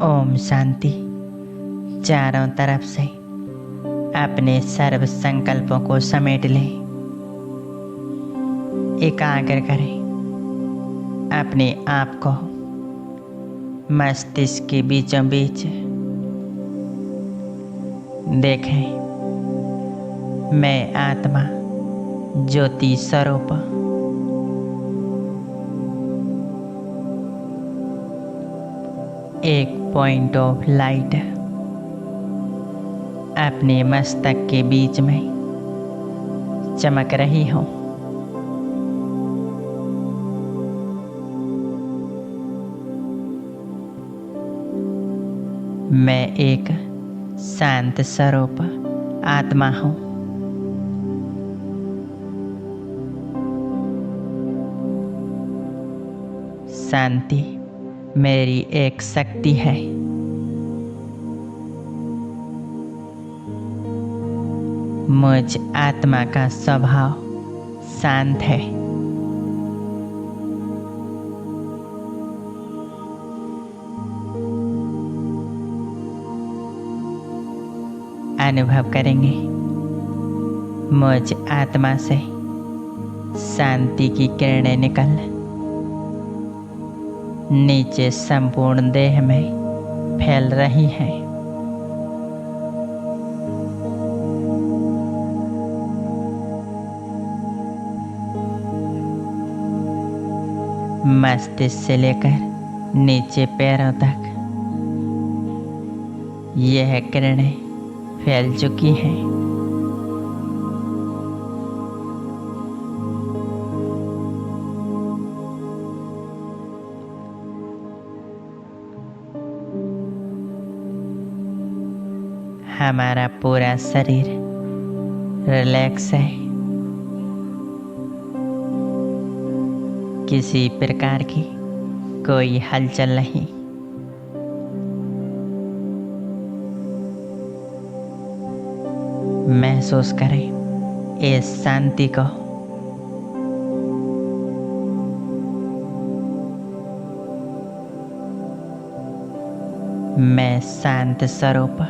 ओम शांति। चारों तरफ से अपने सर्व संकल्पों को समेट लें। एकाग्र करें अपने आप को मस्तिष्क के बीचों बीच। देखें, मैं आत्मा ज्योति स्वरूप एक पॉइंट ऑफ लाइट अपने मस्तक के बीच में चमक रही हूँ। मैं एक शांत स्वरूप आत्मा हूँ। शांति मेरी एक शक्ति है। मुझ आत्मा का स्वभाव शांत है। अनुभव करेंगे मुझ आत्मा से शांति की किरणें निकल नीचे संपूर्ण देह में फैल रही हैं। मस्तिष्क से लेकर नीचे पैरों तक यह किरणें फैल चुकी हैं। हमारा पूरा शरीर रिलैक्स है। किसी प्रकार की कोई हलचल नहीं। महसूस करें इस शांति को। मैं शांत स्वरूप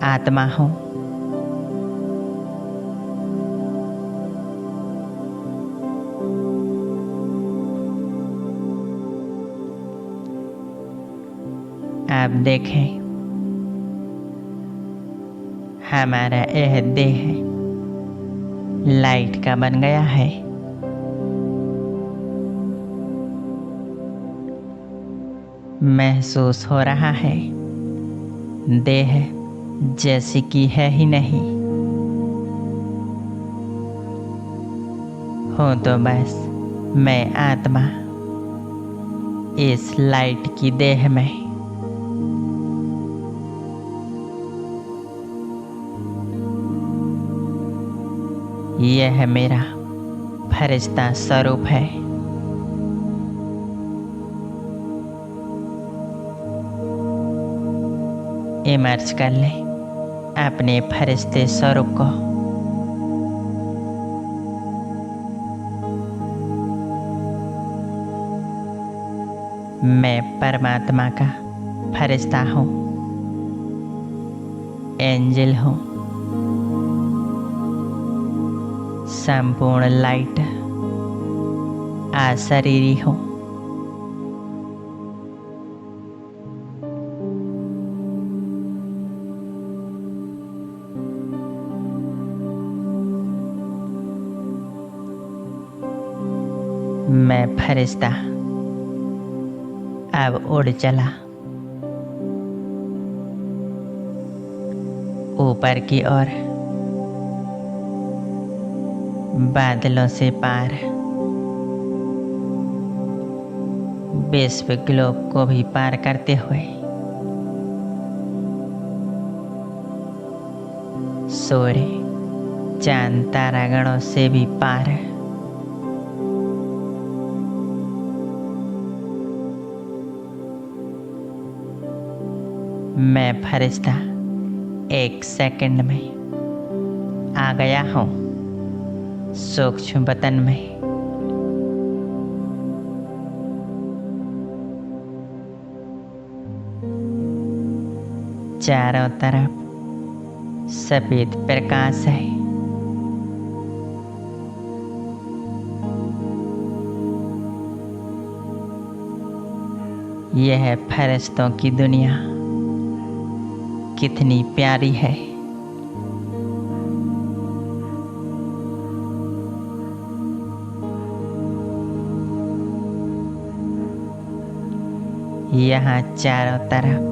आत्मा हूँ। आप देखें, हमारा यह देह लाइट का बन गया है। महसूस हो रहा है देह जैसी कि है ही नहीं। हूँ तो बस मैं आत्मा इस लाइट की देह में। यह मेरा फरिश्ता स्वरूप है। इमर्ज कर लें अपने फरिश्ते स्वरूप को। मैं परमात्मा का फरिश्ता हूँ, एंजल हूँ। संपूर्ण लाइट अशरीरी हूँ। मैं फरिश्ता अब उड़ चला ऊपर की ओर, बादलों से पार विश्व ग्लोब को भी पार करते हुए सूर्य चांद तारागणों से भी पार। मैं फरिश्ता एक सेकंड में आ गया हूँ सूक्ष्म वतन में। चारों तरफ सफेद प्रकाश है। यह फरिश्तों की दुनिया कितनी प्यारी है। यहाँ चारों तरफ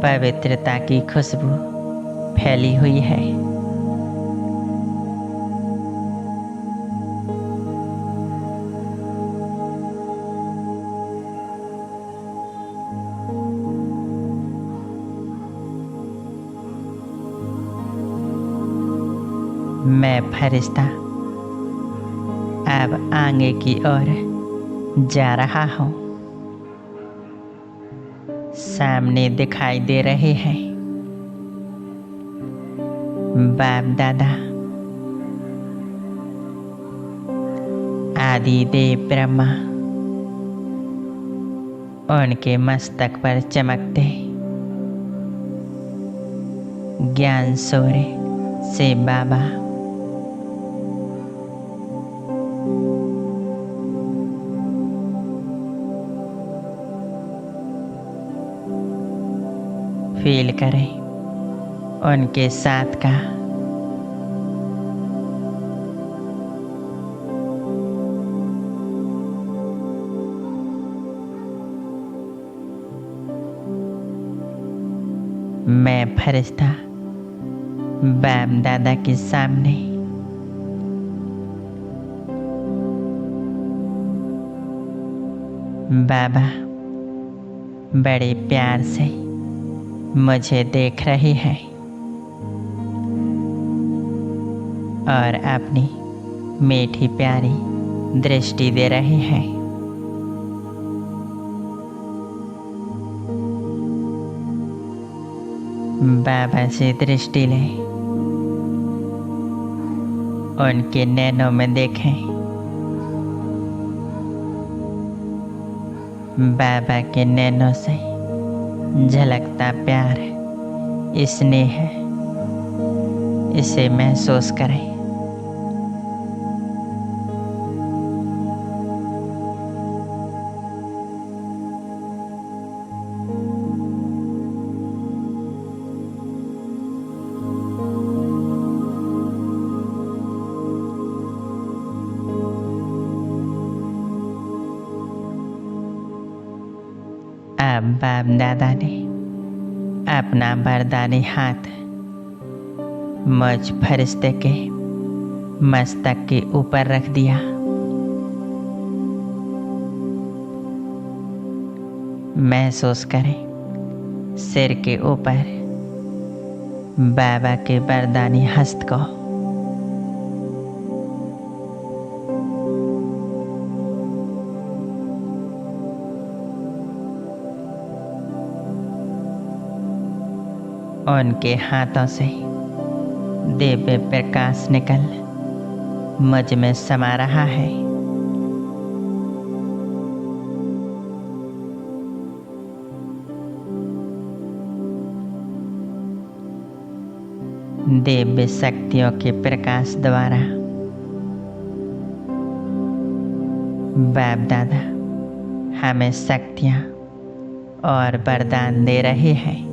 पवित्रता की खुशबू फैली हुई है। मैं फरिश्ता अब आगे की ओर जा रहा हूँ। सामने दिखाई दे रहे हैं बाप दादा, आदि देव ब्रह्मा। उनके मस्तक पर चमकते ज्ञान सूर्य से बाबा फील करें उनके साथ का। मैं फरिश्ता बाप दादा के सामने बाबा बड़े प्यार से मुझे देख रही है और अपनी मीठी प्यारी दृष्टि दे रही है। बाबा से दृष्टि ले, उनके नैनों में देखें। बाबा के नैनों से झलकता प्यार, स्नेह है, इसे महसूस करें। अब बाप दादा ने अपना वरदानी हाथ मुझ फरिश्ते के मस्तक के ऊपर रख दिया। महसूस करें सिर के ऊपर बाबा के वरदानी हस्त को। उनके हाथों से दिव्य प्रकाश निकल मुझ में समा रहा है। दिव्य शक्तियों के प्रकाश द्वारा बाप दादा हमें शक्तियाँ और वरदान दे रहे हैं।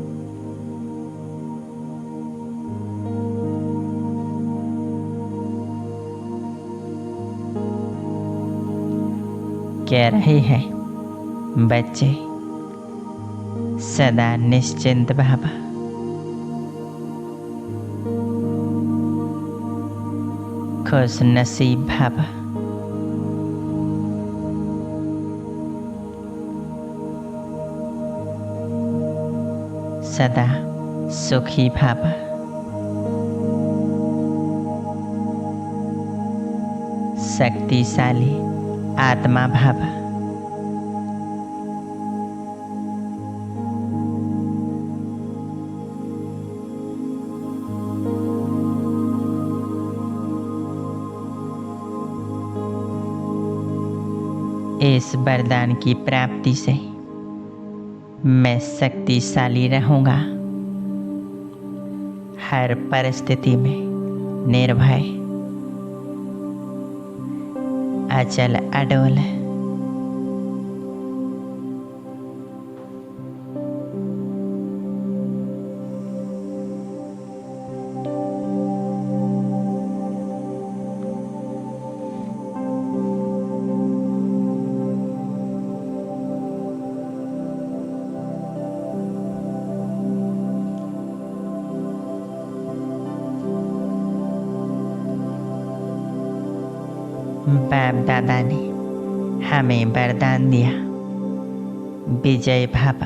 कह रहे हैं बच्चे सदा निश्चिंत बाबा, खुश नसीब बाबा, सदा सुखी बाबा, शक्तिशाली आत्मा बाबा। इस वरदान की प्राप्ति से मैं शक्तिशाली रहूँगा, हर परिस्थिति में निर्भय, अचल अडोल। बाप दादा ने हमें वरदान दिया, विजय भव।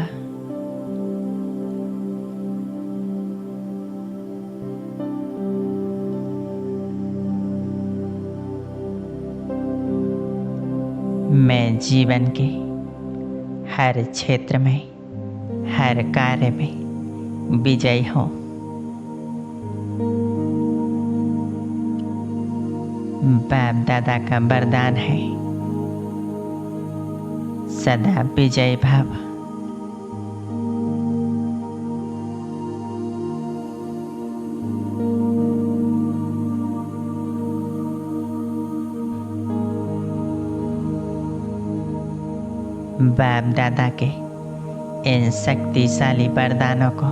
मैं जीवन के हर क्षेत्र में, हर कार्य में विजयी हूँ। बाप दादा का वरदान है, सदा विजय भव। बाप दादा के इन शक्तिशाली वरदानों को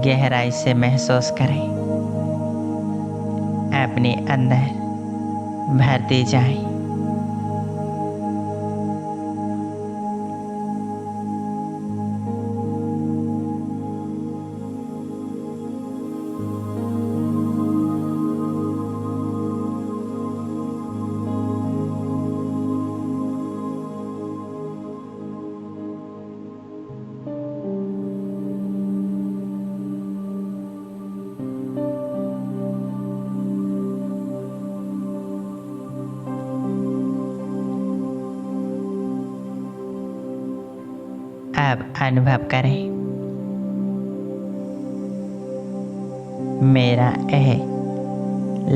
गहराई से महसूस करें, अपने अंदर भरते जाएं। अब अनुभव करें, मेरा यह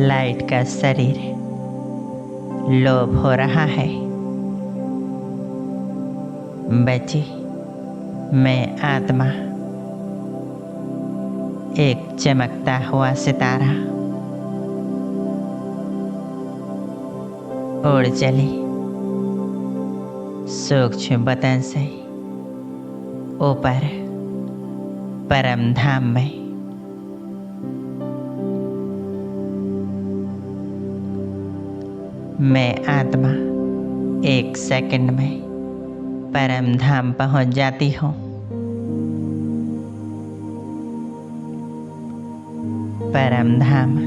लाइट का शरीर लोभ हो रहा है। बच्चे, मैं आत्मा एक चमकता हुआ सितारा उड़ चली सूक्ष्म बतन से ऊपर परम धाम में। मैं आत्मा एक सेकंड में परम धाम पहुंच जाती हूँ। परम धाम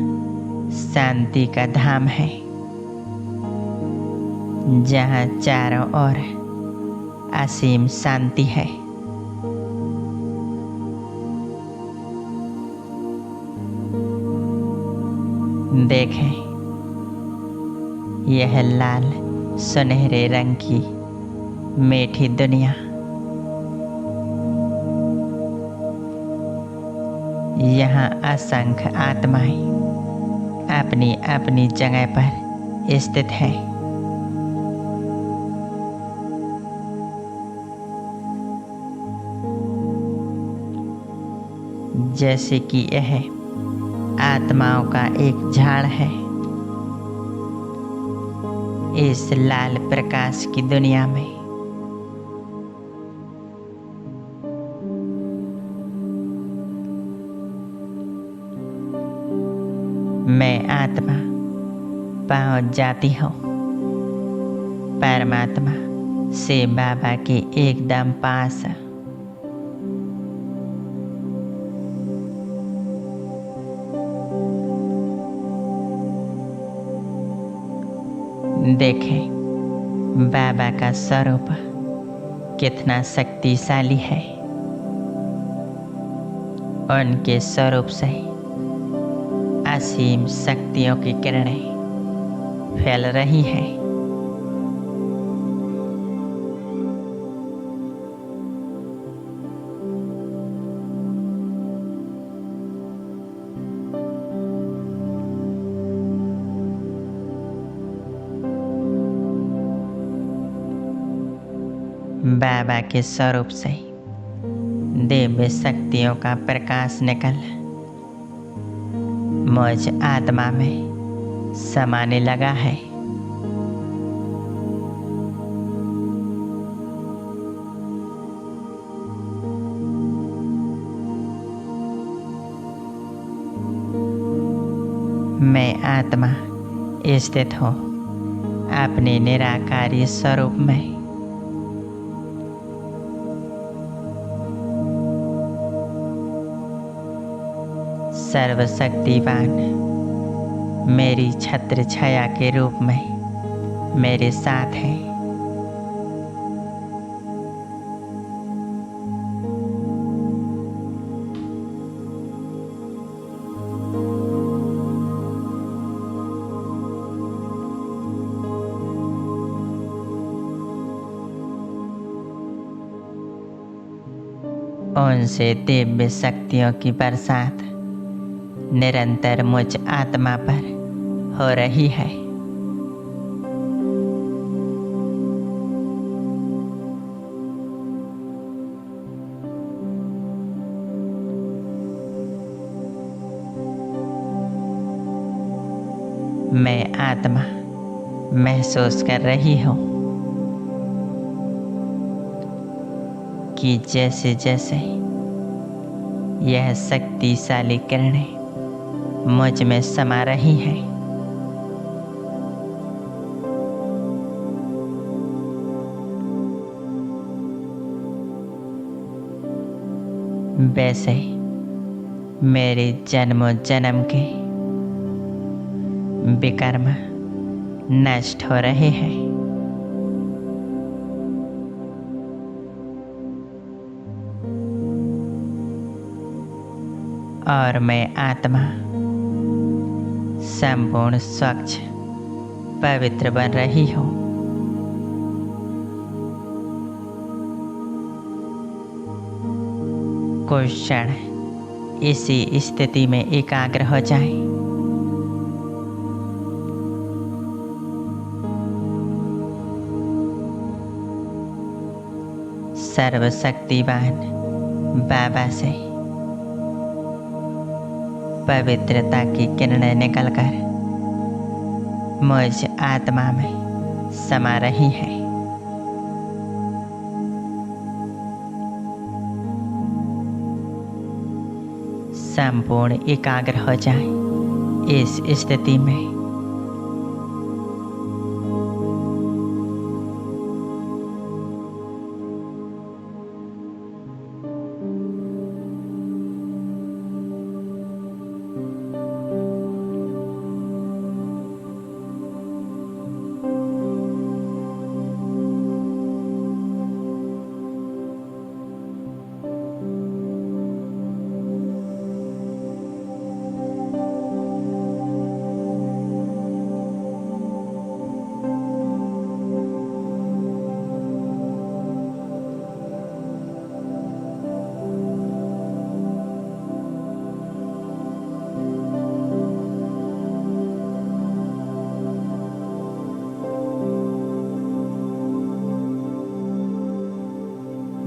शांति का धाम है, जहाँ चारों ओर असीम शांति है। देखें, यह लाल सुनहरे रंग की मीठी दुनिया, यहाँ असंख्य आत्माएं अपनी अपनी जगह पर स्थित हैं। जैसे कि यह आत्माओं का एक झाड़ है। इस लाल प्रकाश की दुनिया में मैं आत्मा पहुंच जाती हूँ परमात्मा से बाबा के एकदम पास। देखें, बाबा का स्वरूप कितना शक्तिशाली है। उनके स्वरूप से असीम शक्तियों की किरणें फैल रही हैं। बाबा के स्वरूप से दिव्य शक्तियों का प्रकाश निकल मुझ आत्मा में समाने लगा है। मैं आत्मा स्थित हूँ अपने निराकारी स्वरूप में। सर्वशक्तिवान मेरी छत्र छाया के रूप में मेरे साथ है। उनसे दिव्य शक्तियों की बरसात निरंतर मुझ आत्मा पर हो रही है। मैं आत्मा महसूस कर रही हूँ कि जैसे जैसे यह शक्तिशाली किरणें मुझ में समा रही हैं, वैसे मेरे जन्म जन्म के विकर्म नष्ट हो रहे हैं। और मैं आत्मा संपूर्ण स्वच्छ पवित्र बन रही हूँ। कुछ क्षण इसी स्थिति में एकाग्र हो जाए। सर्वशक्तिवान बाबा से पवित्रता की किरणें निकलकर मुझ आत्मा में समा रही है। संपूर्ण एकाग्र हो जाए इस स्थिति में।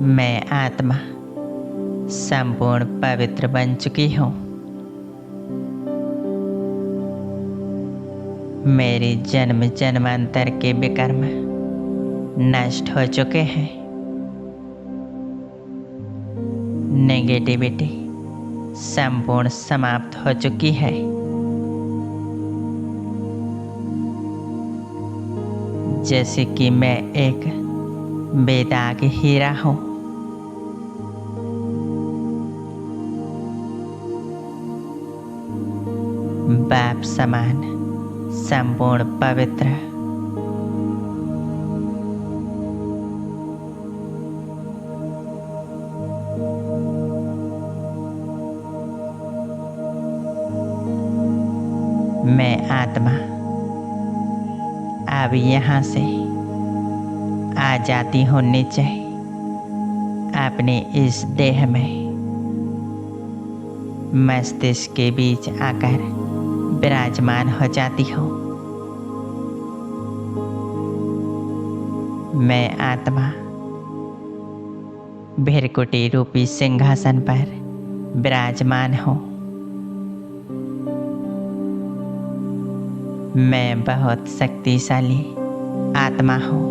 मैं आत्मा संपूर्ण पवित्र बन चुकी हूँ। मेरे जन्म जन्मांतर के विकर्म नष्ट हो चुके हैं। नेगेटिविटी संपूर्ण समाप्त हो चुकी है। जैसे कि मैं एक बेदाग हीरा हूँ। बाप समान संपूर्ण पवित्र। मैं आत्मा अब यहाँ से आ जाती हूँ नीचे अपने इस देह में। मस्तिष्क के बीच आकर विराजमान हो जाती हूँ। मैं आत्मा भृकुटी रूपी सिंहासन पर विराजमान हो। मैं बहुत शक्तिशाली आत्मा हूँ।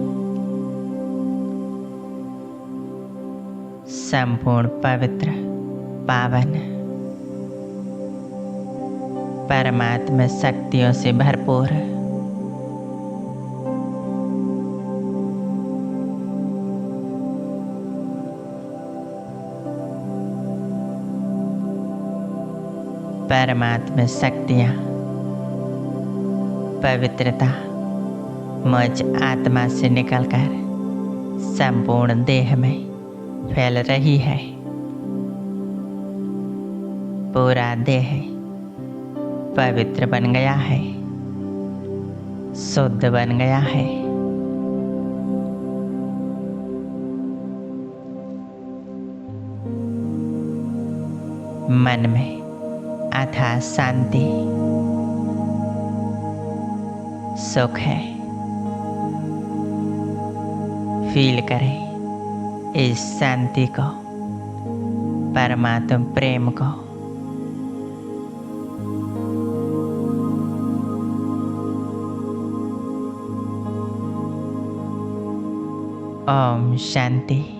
संपूर्ण पवित्र पावन परमात्मा शक्तियों से भरपूर परमात्मा शक्तियाँ पवित्रता मुझ आत्मा से निकलकर संपूर्ण देह में फैल रही है। पूरा देह पवित्र बन गया है, शुद्ध बन गया है। मन में अथाह शांति सुख है। फील करें इस शांति को, परमात्मा प्रेम को। ओम शांति।